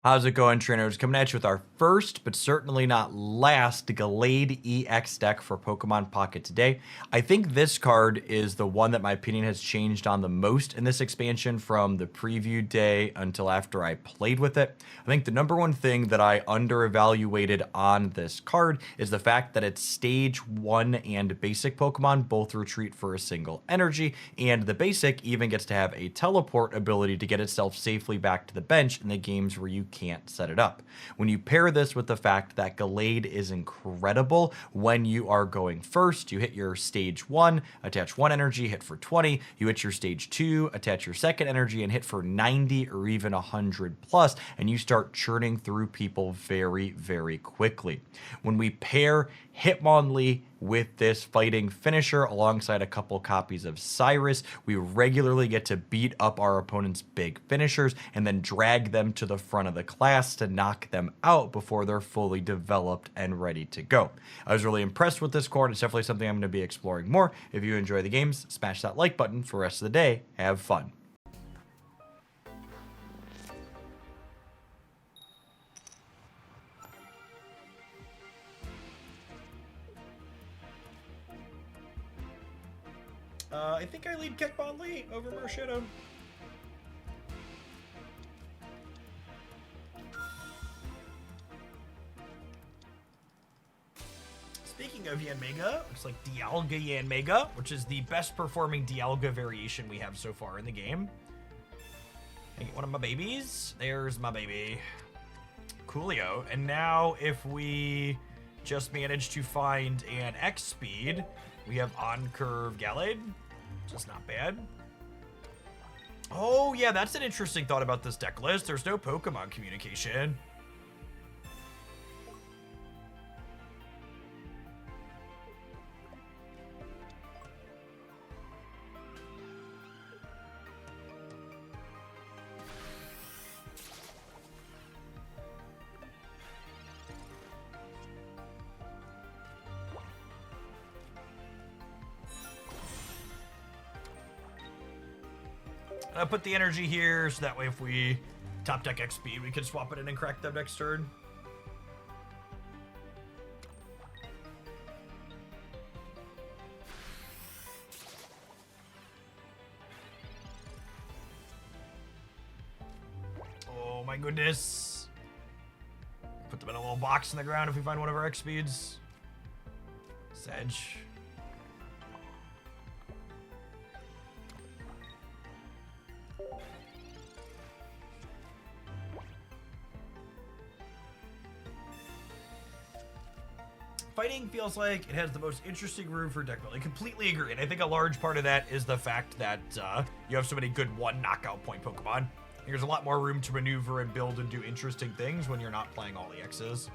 How's it going, trainers? Coming at you with our first, but certainly not last, Gallade EX deck for Pokemon Pocket today. I think this card is the one that my opinion has changed on the most in this expansion from the preview day until after I played with it. I think the number one thing that I under-evaluated on this card is the fact that its Stage 1 and Basic Pokemon both retreat for a single energy, and the Basic even gets to have a teleport ability to get itself safely back to the bench in the games where you can't set it up. When you pair this with the fact that Gallade is incredible when you are going first, you hit your stage 1, attach 1 energy, hit for 20, you hit your stage 2, attach your second energy and hit for 90 or even 100 plus, and you start churning through people very, very quickly. When we pair Hitmonlee with this fighting finisher alongside a couple copies of Cyrus, we regularly get to beat up our opponent's big finishers and then drag them to the front of the class to knock them out before they're fully developed and ready to go. I was really impressed with this card. It's definitely something I'm going to be exploring more. If you enjoy the games, smash that like button for the rest of the day. Have fun. I think I lead Hitmonlee over Marshadow. Speaking of Yanmega, looks like Dialga Yanmega, which is the best performing Dialga variation we have so far in the game. I get one of my babies. There's my baby. Coolio. And now if we just manage to find an X speed, we have on curve Gallade. Just not bad. Oh yeah, that's an interesting thought about this deck list. There's no Pokemon communication. I put the energy here, so that way if we top deck X speed, we can swap it in and crack them next turn. Oh my goodness. Put them in a little box in the ground if we find one of our X speeds. Sedge. Fighting feels like it has the most interesting room for deck building. I completely agree, and I think a large part of that is the fact that you have so many good one knockout point Pokemon. There's a lot more room to maneuver and build and do interesting things when you're not playing all the X's.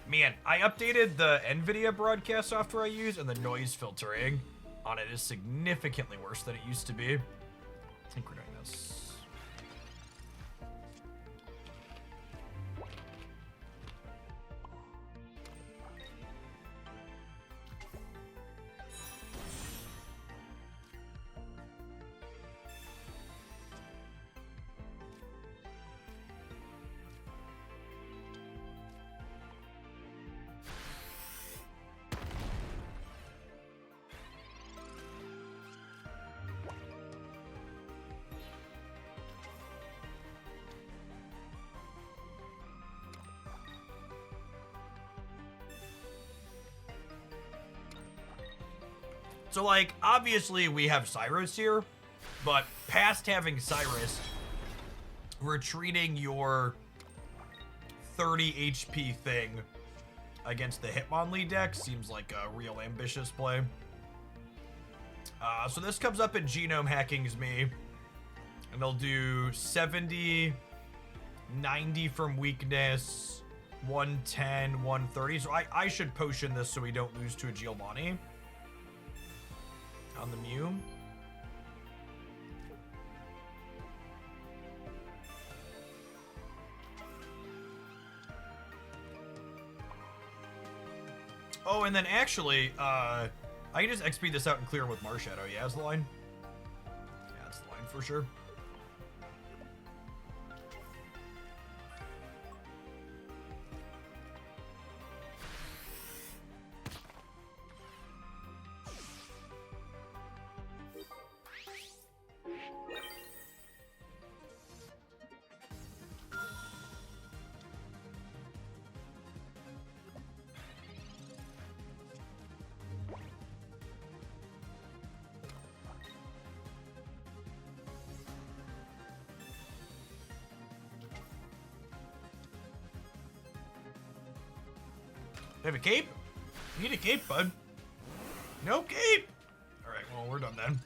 Man, I updated the NVIDIA broadcast software I use, and the noise filtering on it is significantly worse than it used to be. I think we're doing this. So, like, obviously we have Cyrus here, but past having Cyrus, retreating your 30 HP thing against the Hitmonlee deck seems like a real ambitious play. So this comes up in Genome Hacking's me, and they'll do 70, 90 from weakness, 110, 130. So I should potion this so we don't lose to a Giovanni on the Mew. Oh, and then actually, I can just XP this out and clear him with Marshadow. Yeah, that's the line. Yeah, that's the line for sure. Have a cape? You need a cape, bud. No cape! Alright, well, we're done then.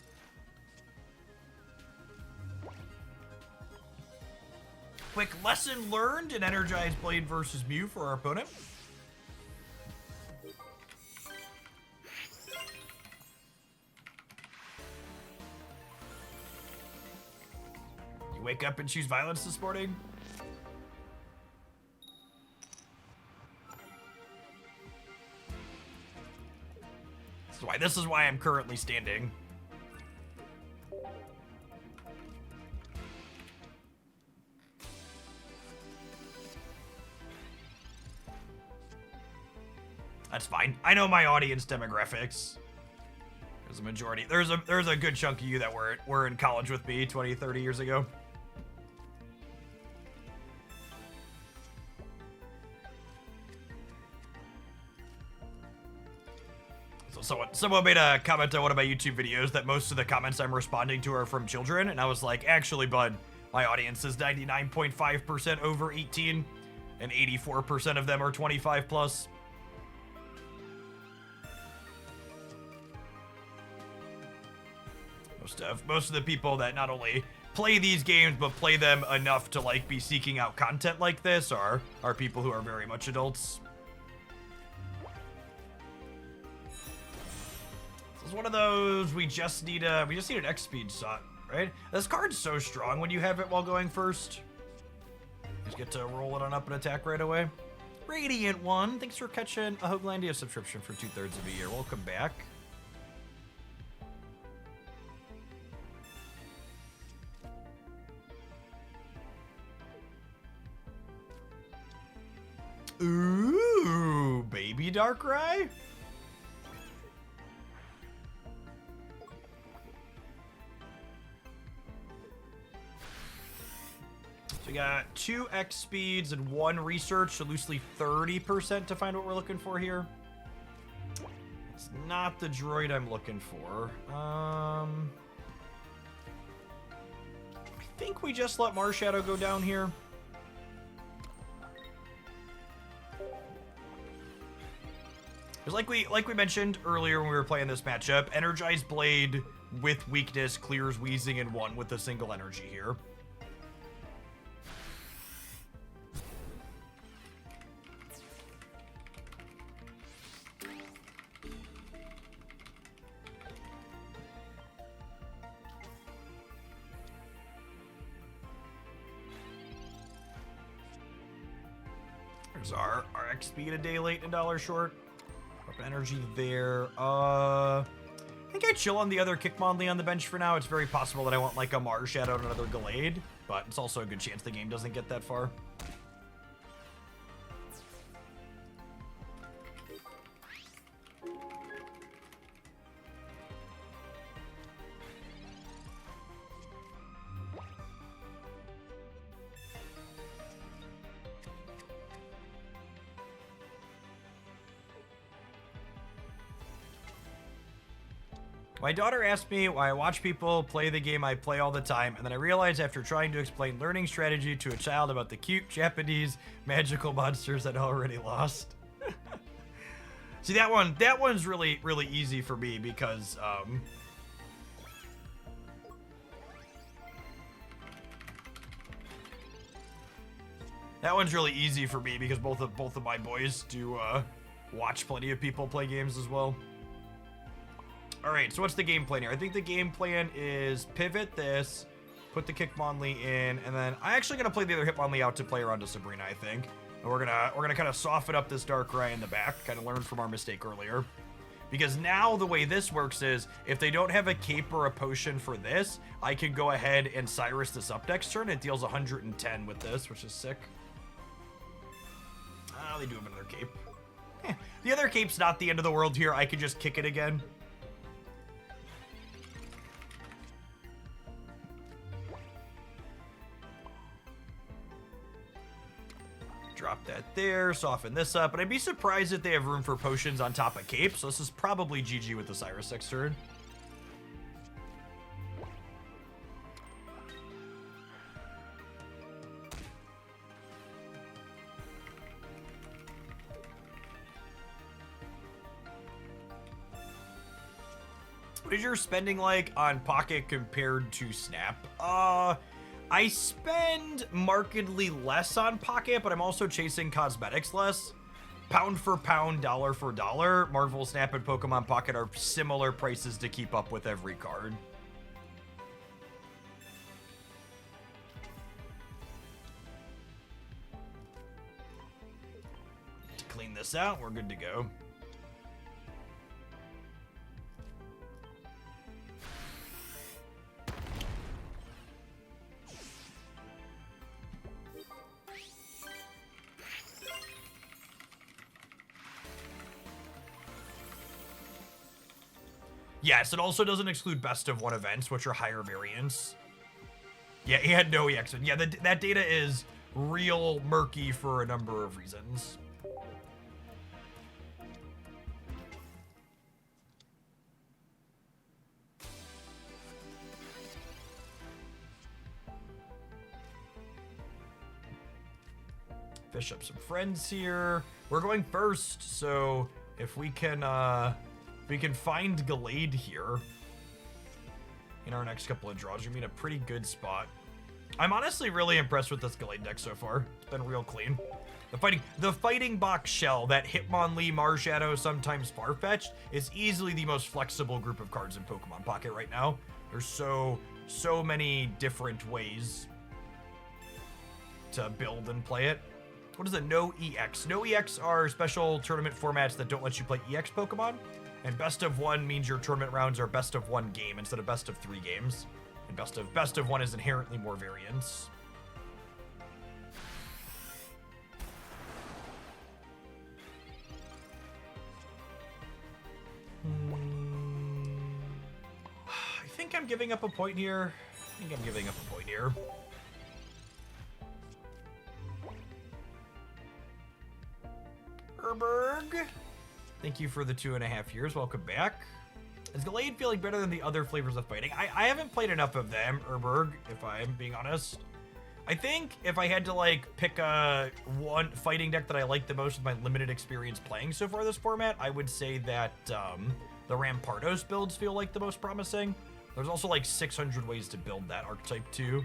Quick lesson learned in Energized Blade versus Mew for our opponent. You wake up and choose violence this morning? This is why I'm currently standing. That's fine. I know my audience demographics. There's a majority. There's a good chunk of you that were in college with me 20, 30 years ago. Someone made a comment on one of my YouTube videos that most of the comments I'm responding to are from children, and I was like, actually, bud, my audience is 99.5% over 18, and 84% of them are 25 plus. Most of the people that not only play these games but play them enough to like be seeking out content like this are people who are very much adults. One of those we just need an X speed shot, right? This card's so strong when you have it while going first. Just get to roll it on up and attack right away. Radiant One, thanks for catching a Hoaglandia subscription for 2/3 of a year. Welcome back. Ooh, baby Darkrai? So we got 2 X speeds and 1 research, so loosely 30% to find what we're looking for here. It's not the droid I'm looking for. I think we just let Marshadow go down here. Because like we mentioned earlier when we were playing this matchup, Energized Blade with weakness clears Wheezing in 1 with a single energy here. There's our X speed a day late and $1 short. Up energy there. I think I chill on the other Kickmonlee on the bench for now. It's very possible that I want like a Marshadow and another Gallade, but it's also a good chance the game doesn't get that far. My daughter asked me why I watch people play the game I play all the time, and then I realized after trying to explain learning strategy to a child about the cute Japanese magical monsters that I already lost. See, that one's really easy for me because that one's really easy for me because both of my boys do watch plenty of people play games as well. Alright, so what's the game plan here? I think the game plan is pivot this, put the Kickmonlee in, and then I'm actually going to play the other Hitmonlee out to play around to Sabrina, I think. And we're gonna kind of soften up this Darkrai in the back, kind of learn from our mistake earlier. Because now the way this works is, if they don't have a cape or a potion for this, I can go ahead and Cyrus this up next turn. It deals 110 with this, which is sick. Oh, they do have another cape. The other cape's not the end of the world here. I could just kick it again. Drop that there, soften this up, and I'd be surprised if they have room for potions on top of cape, so this is probably GG with the Cyrus next turn. What is your spending like on Pocket compared to Snap? I spend markedly less on Pocket, but I'm also chasing cosmetics less. Pound for pound, dollar for dollar, Marvel Snap and Pokemon Pocket are similar prices to keep up with every card. To clean this out, we're good to go. Yes, it also doesn't exclude best of one events, which are higher variants. Yeah, he had no EX. Yeah, that data is real murky for a number of reasons. Fish up some friends here. We're going first, so if we can find Gallade here in our next couple of draws, you're gonna be in a pretty good spot. I'm honestly really impressed with this Gallade deck so far. It's been real clean. The fighting box shell, that Hitmonlee, Marshadow, sometimes Farfetch'd, is easily the most flexible group of cards in Pokemon Pocket right now. There's so many different ways to build and play it. What is it? No EX. No EX are special tournament formats that don't let you play EX Pokemon. And best of one means your tournament rounds are best of one game instead of best of 3 games. And best of one is inherently more variants. I think I'm giving up a point here. Urberg. Thank you for the 2.5 years. Welcome back. Is Gallade feeling better than the other flavors of fighting? I haven't played enough of them, Urberg, if I'm being honest. I think if I had to like pick one fighting deck that I like the most with my limited experience playing so far this format, I would say that the Rampardos builds feel like the most promising. There's also like 600 ways to build that archetype too.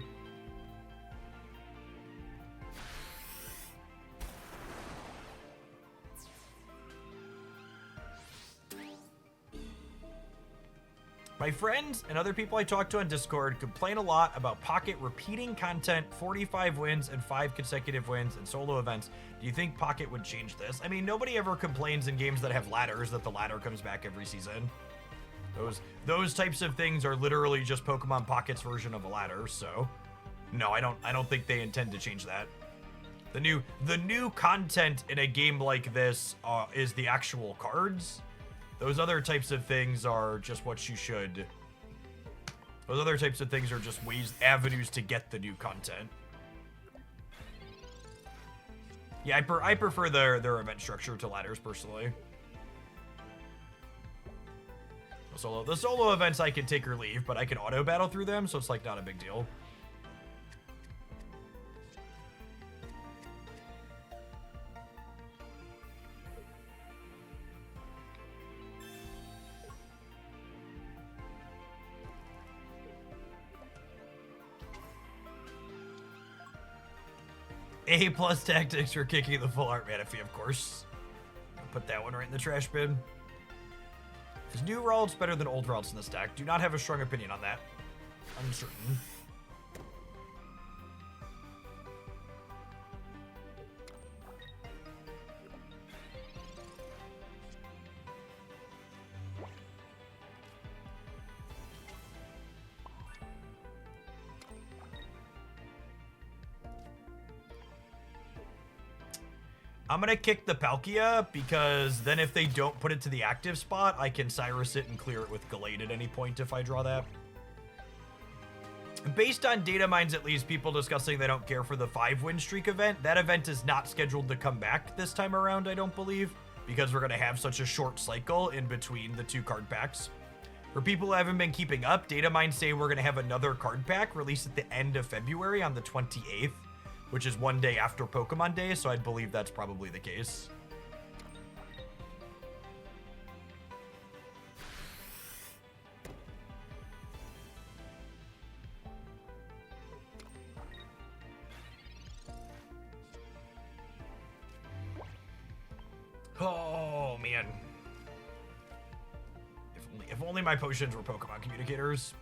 My friends and other people I talk to on Discord complain a lot about Pocket repeating content, 45 wins and 5 consecutive wins and solo events. Do you think Pocket would change this? I mean, nobody ever complains in games that have ladders that the ladder comes back every season. Those types of things are literally just Pokemon Pocket's version of a ladder, so no, I don't think they intend to change that. The new content in a game like this is the actual cards. Those other types of things are just what you should. Those other types of things are just avenues to get the new content. Yeah, I prefer their event structure to ladders personally. The solo events I can take or leave, but I can auto battle through them, so it's like not a big deal. A+ tactics for kicking the full art mana fee, of course. I'll put that one right in the trash bin. Is new Ralts better than old Ralts in this deck? Do not have a strong opinion on that. Uncertain. I'm gonna kick the Palkia because then if they don't put it to the active spot, I can Cyrus it and clear it with Gallade at any point if I draw that. Based on data mines, at least, people discussing they don't care for the 5-win streak event. That event is not scheduled to come back this time around, I don't believe, because we're going to have such a short cycle in between the 2 card packs. For people who haven't been keeping up, data mines say we're going to have another card pack released at the end of February on the 28th, which is one day after Pokemon Day, so I believe that's probably the case. Oh, man. If only my potions were Pokemon communicators.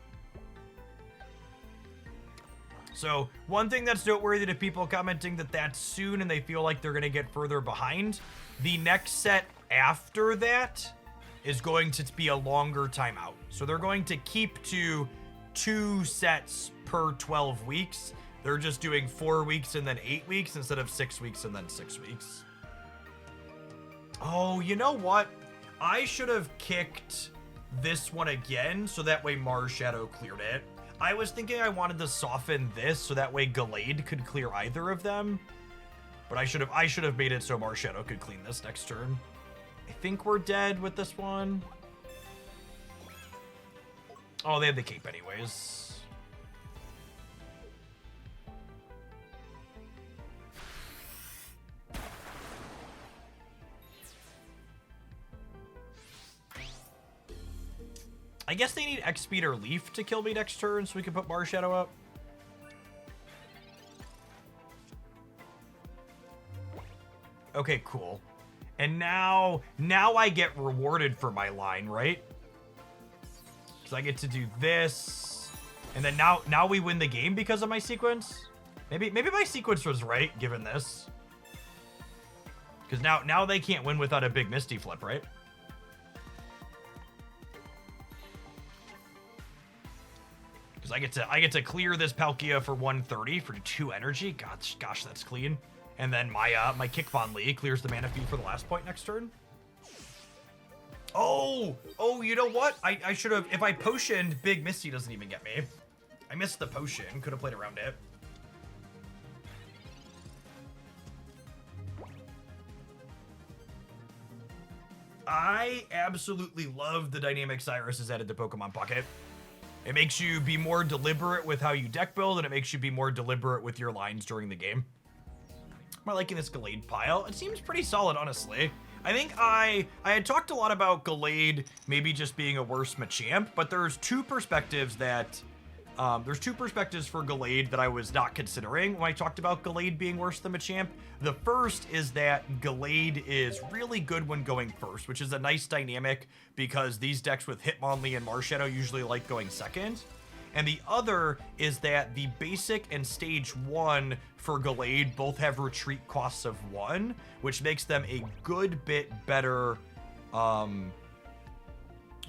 So, one thing that's noteworthy to people commenting that that's soon and they feel like they're going to get further behind, the next set after that is going to be a longer timeout. So they're going to keep to 2 sets per 12 weeks. They're just doing 4 weeks and then 8 weeks instead of 6 weeks and then 6 weeks. Oh, you know what? I should have kicked this one again, so that way Mars Shadow cleared it. I was thinking I wanted to soften this, so that way Gallade could clear either of them. But I should have made it so Mars Shadow could clean this next turn. I think we're dead with this one. Oh, they have the cape anyways. I guess they need X-Speed or Leaf to kill me next turn so we can put Mars Shadow up. Okay, cool. And now I get rewarded for my line, right? Because I get to do this. And then now we win the game because of my sequence? Maybe my sequence was right, given this. Because now they can't win without a big Misty Flip, right? I get to clear this Palkia for 130 for 2 energy. Gosh, that's clean. And then my Kickbon Lee clears the mana fee for the last point next turn. Oh, you know what? I should have, if I potioned, Big Misty doesn't even get me. I missed the potion, could have played around it. I absolutely love the dynamic Cyrus has added to Pokemon Pocket. It makes you be more deliberate with how you deck build, and it makes you be more deliberate with your lines during the game. Am I liking this Gallade pile? It seems pretty solid, honestly. I think I had talked a lot about Gallade maybe just being a worse Machamp, but there's 2 perspectives that... there's 2 perspectives for Gallade that I was not considering when I talked about Gallade being worse than Machamp. The first is that Gallade is really good when going first, which is a nice dynamic because these decks with Hitmonlee and Mars Shadow usually like going second. And the other is that the basic and stage 1 for Gallade both have retreat costs of 1, which makes them a good bit better...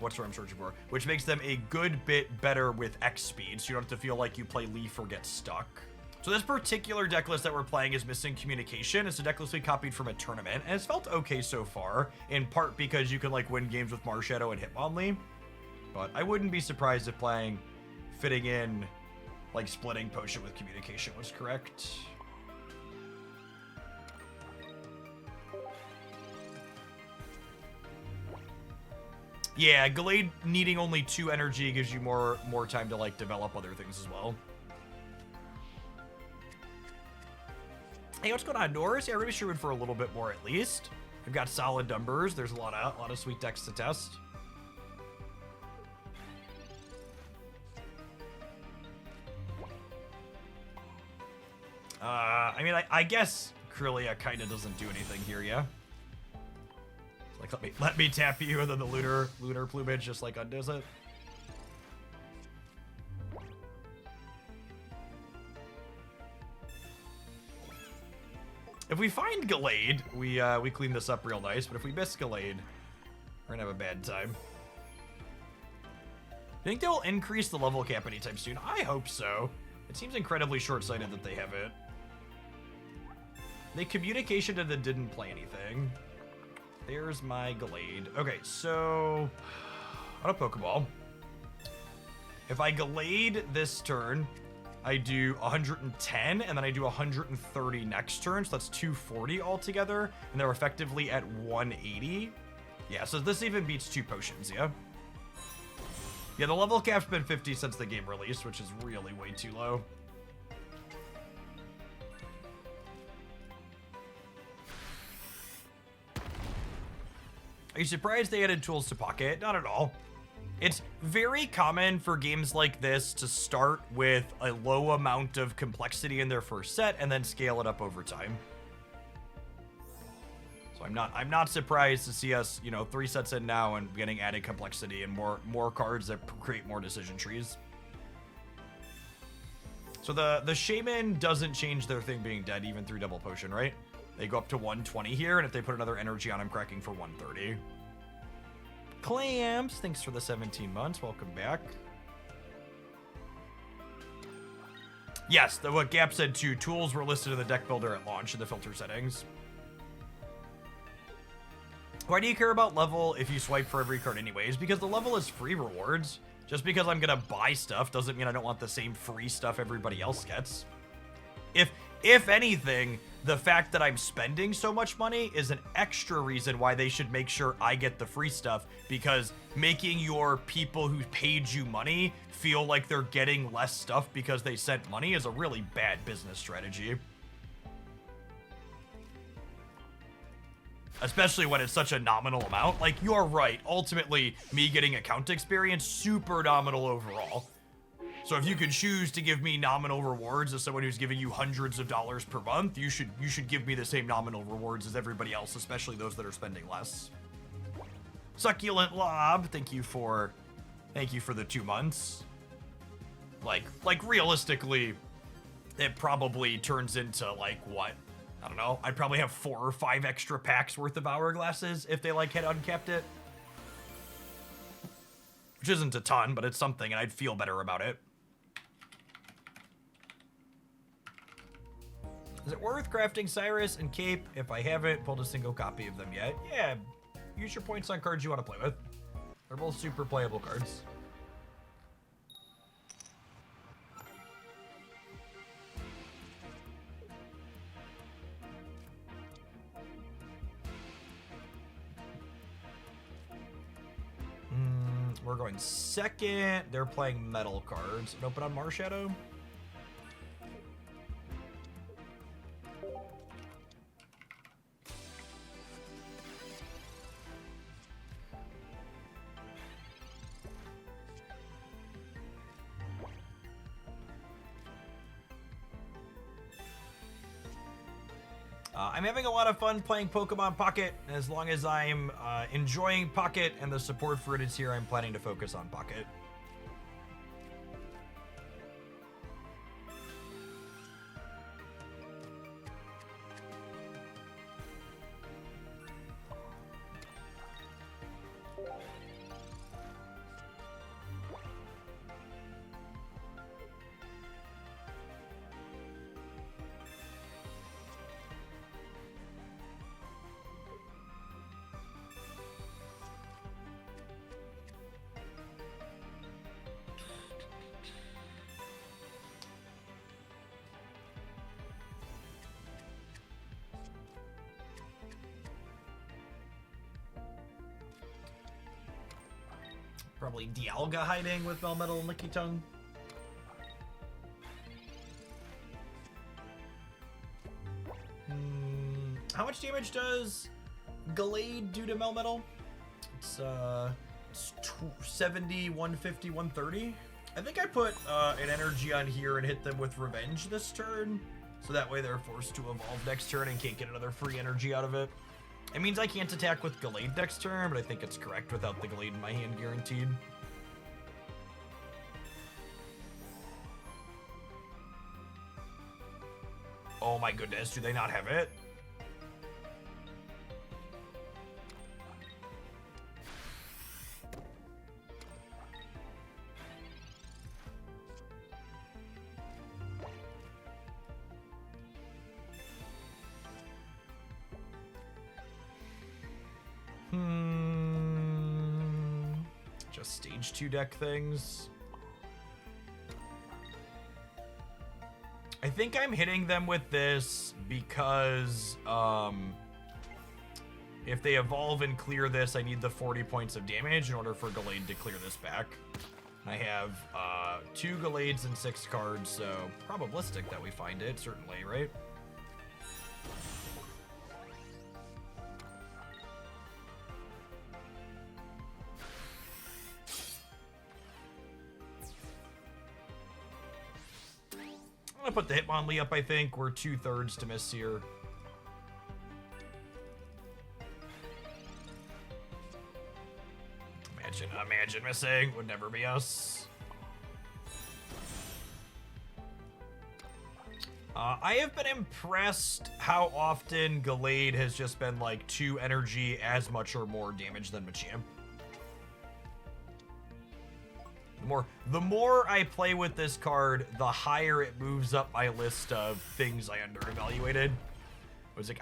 what's the word I'm searching for? Which makes them a good bit better with X speed, so you don't have to feel like you play Leaf or get stuck. So this particular deck list that we're playing is missing communication. It's a deck list we copied from a tournament, and it's felt okay so far, in part because you can like win games with Mars Shadow and Hitmonlee. But I wouldn't be surprised if fitting in, like splitting Potion with communication was correct. Yeah, Gallade needing only 2 energy gives you more time to like develop other things as well. Hey, what's going on, Norris? Yeah, we're shooting for a little bit more at least. We've got solid numbers. There's a lot of sweet decks to test. I mean, I guess Corellia kind of doesn't do anything here, yeah. Like, let me tap you, and then the lunar plumage just like undoes it. If we find Gallade, we clean this up real nice. But if we miss Gallade, we're gonna have a bad time. You think they'll increase the level cap anytime soon? I hope so. It seems incredibly short-sighted that they have it. They communicated and then didn't play anything. There's my Gallade. Okay, so on a Pokeball, if I Gallade this turn, I do 110, and then I do 130 next turn, so that's 240 altogether, and they're effectively at 180. Yeah, so this even beats 2 potions, yeah? Yeah, the level cap's been 50 since the game released, which is really way too low. Are you surprised they added tools to Pocket? Not at all. It's very common for games like this to start with a low amount of complexity in their first set and then scale it up over time. So I'm not surprised to see us, you know, 3 sets in now and getting added complexity and more cards that create more decision trees. So the Shaman doesn't change their thing being dead even through double potion, right? They go up to 120 here, and if they put another energy on, I'm cracking for 130. Clams, thanks for the 17 months. Welcome back. Yes, what Gap said too, tools were listed in the deck builder at launch in the filter settings. Why do you care about level if you swipe for every card anyways? Because the level is free rewards. Just because I'm gonna buy stuff doesn't mean I don't want the same free stuff everybody else gets. If anything, the fact that I'm spending so much money is an extra reason why they should make sure I get the free stuff, because making your people who paid you money feel like they're getting less stuff because they sent money is a really bad business strategy. Especially when it's such a nominal amount. Like, you're right, ultimately, me getting account experience, super nominal overall. So if you could choose to give me nominal rewards as someone who's giving you hundreds of dollars per month, you should give me the same nominal rewards as everybody else, especially those that are spending less. Succulent Lob, thank you for the 2 months. Like realistically, it probably turns into like what? I don't know. I'd probably have 4 or 5 extra packs worth of hourglasses if they like had uncapped it. Which isn't a ton, but it's something, and I'd feel better about it. Is it worth crafting Cyrus and Cape if I haven't pulled a single copy of them yet? Yeah, use your points on cards you want to play with. They're both super playable cards. We're going second. They're playing metal cards. And open on Marshadow. I'm having a lot of fun playing Pokemon Pocket. As long as I'm enjoying Pocket and the support for it is here, I'm planning to focus on Pocket. Probably Dialga hiding with Melmetal and Licky Tongue. How much damage does Gallade do to Melmetal? It's 70, 150, 130. I think I put an energy on here and hit them with Revenge this turn, so that way they're forced to evolve next turn and can't get another free energy out of it. It means I can't attack with Gallade next turn, but I think it's correct without the Gallade in my hand guaranteed. Oh my goodness, do they not have it? just stage 2 deck things. I think I'm hitting them with this because if they evolve and clear this, I need the 40 points of damage in order for Gallade to clear this back. I have 2 Gallades and 6 cards, so probabilistic that we find it, certainly, right? I'm gonna put the Hitmonlee up, I think. We're 2/3 to miss here. Imagine missing. Would never be us. I have been impressed how often Gallade has just been like 2 energy as much or more damage than Machamp. The more I play with this card, the higher it moves up my list of things I underevaluated.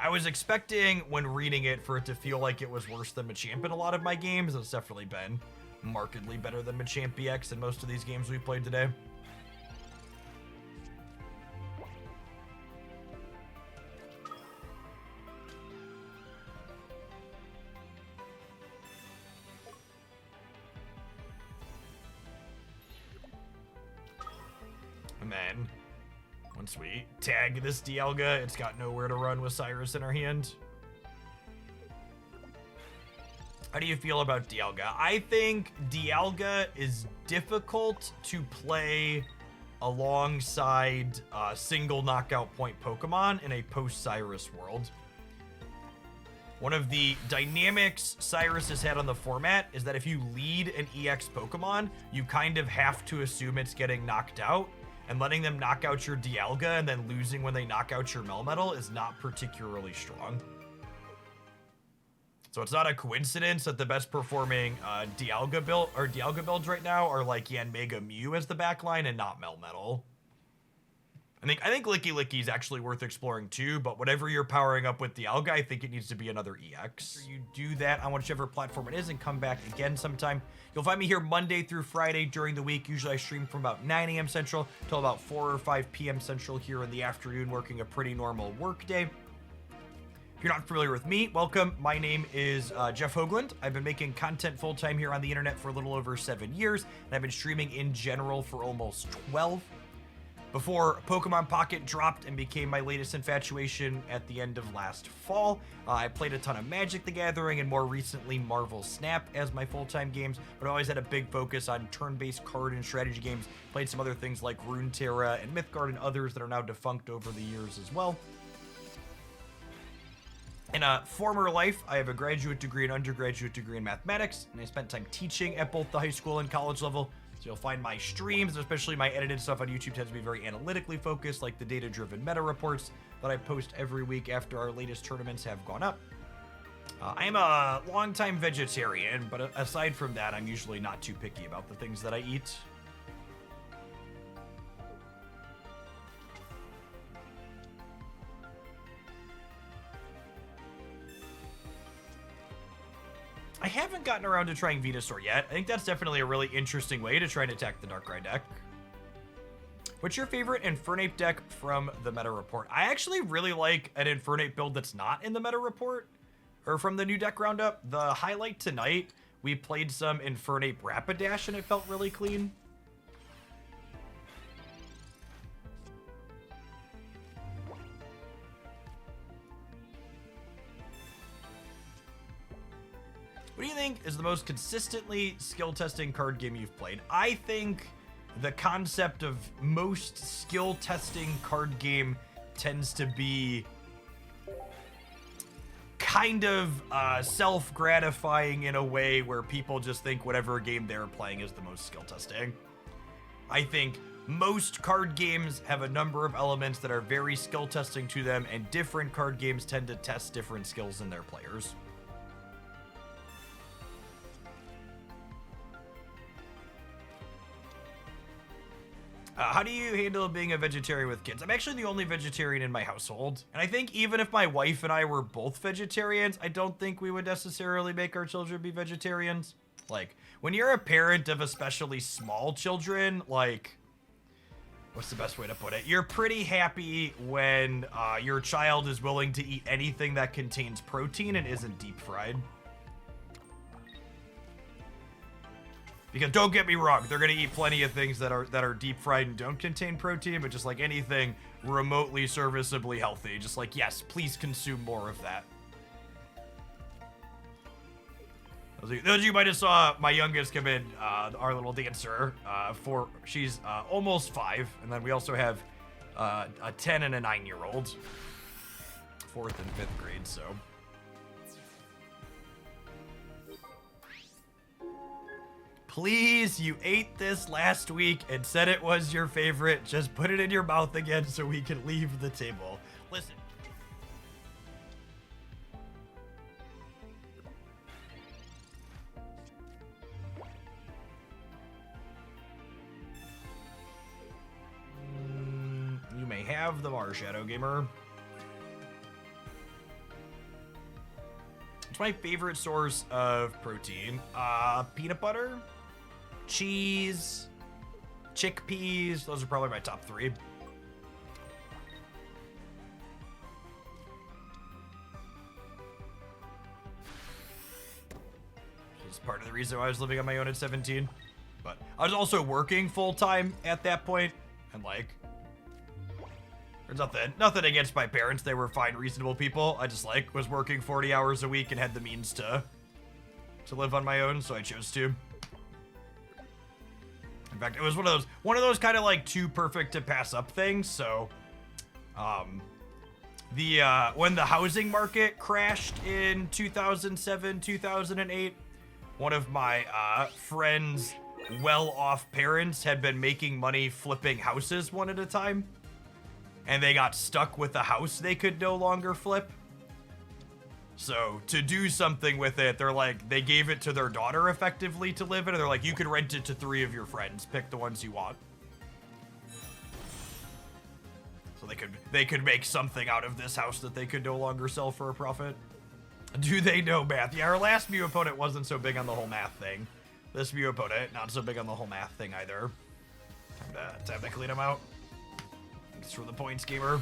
I was expecting when reading it for it to feel like it was worse than Machamp in a lot of my games. It's definitely been markedly better than Machamp BX in most of these games we've played today. And then, once we tag this Dialga, it's got nowhere to run with Cyrus in our hand. How do you feel about Dialga? I think Dialga is difficult to play alongside single knockout point Pokemon in a post-Cyrus world. One of the dynamics Cyrus has had on the format is that if you lead an EX Pokemon, you kind of have to assume it's getting knocked out, and letting them knock out your Dialga and then losing when they knock out your Melmetal is not particularly strong. So it's not a coincidence that the best performing Dialga builds right now are like Yanmega Mew as the backline and not Melmetal. I think Licky Licky is actually worth exploring too, but whatever you're powering up with Dialga, I think it needs to be another EX. You do that on whichever platform it is and come back again sometime. You'll find me here Monday through Friday during the week. Usually I stream from about 9 a.m. Central till about 4 or 5 p.m. Central here in the afternoon, working a pretty normal work day. If you're not familiar with me, welcome. My name is Jeff Hoagland. I've been making content full-time here on the internet for a little over 7 years, and I've been streaming in general for almost 12. Before Pokemon Pocket dropped and became my latest infatuation at the end of last fall, I played a ton of Magic the Gathering and more recently Marvel Snap as my full-time games, but I always had a big focus on turn-based card and strategy games. Played some other things like Runeterra and Mythgard and others that are now defunct over the years as well. In a former life, I have a graduate degree and undergraduate degree in mathematics, and I spent time teaching at both the high school and college level. So you'll find my streams, especially my edited stuff on YouTube, tends to be very analytically focused, like the data-driven meta reports that I post every week after our latest tournaments have gone up. I am a longtime vegetarian, but aside from that, I'm usually not too picky about the things that I eat. I haven't gotten around to trying Venusaur yet. I think that's definitely a really interesting way to try and attack the Darkrai deck. What's your favorite Infernape deck from the meta report? I actually really like an Infernape build that's not in the meta report, or from the new deck roundup. The highlight tonight, we played some Infernape Rapidash and it felt really clean. What do you think is the most consistently skill testing card game you've played? I think the concept of most skill testing card game tends to be kind of self-gratifying in a way where people just think whatever game they're playing is the most skill testing. I think most card games have a number of elements that are very skill testing to them, and different card games tend to test different skills in their players. How do you handle being a vegetarian with kids? I'm actually the only vegetarian in my household. And I think even if my wife and I were both vegetarians, I don't think we would necessarily make our children be vegetarians. Like, when you're a parent of especially small children, like, what's the best way to put it? You're pretty happy when your child is willing to eat anything that contains protein and isn't deep fried. Because don't get me wrong, they're gonna eat plenty of things that are deep fried and don't contain protein, but just like anything remotely serviceably healthy, just like, yes, please consume more of that. Those of you might have saw my youngest come in, our little dancer, she's almost 5, and then we also have a 10 and a 9-year-old, 4th and 5th grade, so. Please, you ate this last week and said it was your favorite. Just put it in your mouth again so we can leave the table. Listen. You may have the Mars Shadow Gamer. It's my favorite source of protein. Peanut butter, cheese, chickpeas. Those are probably my top 3. It's part of the reason why I was living on my own at 17. But I was also working full time at that point, and like, there's nothing against my parents. They were fine, reasonable people. I just like was working 40 hours a week and had the means to live on my own, so I chose to. In fact, it was one of those kind of like too perfect to pass up things. So, when the housing market crashed in 2007, 2008, one of my friends' well-off parents had been making money flipping houses one at a time. And they got stuck with a house they could no longer flip. So to do something with it, they gave it to their daughter effectively to live in, and they're like, you could rent it to 3 of your friends. Pick the ones you want. So they could make something out of this house that they could no longer sell for a profit. Do they know math? Yeah, our last Mew opponent wasn't so big on the whole math thing. This Mew opponent, not so big on the whole math thing either. Time to clean him out. Thanks for the points, gamer.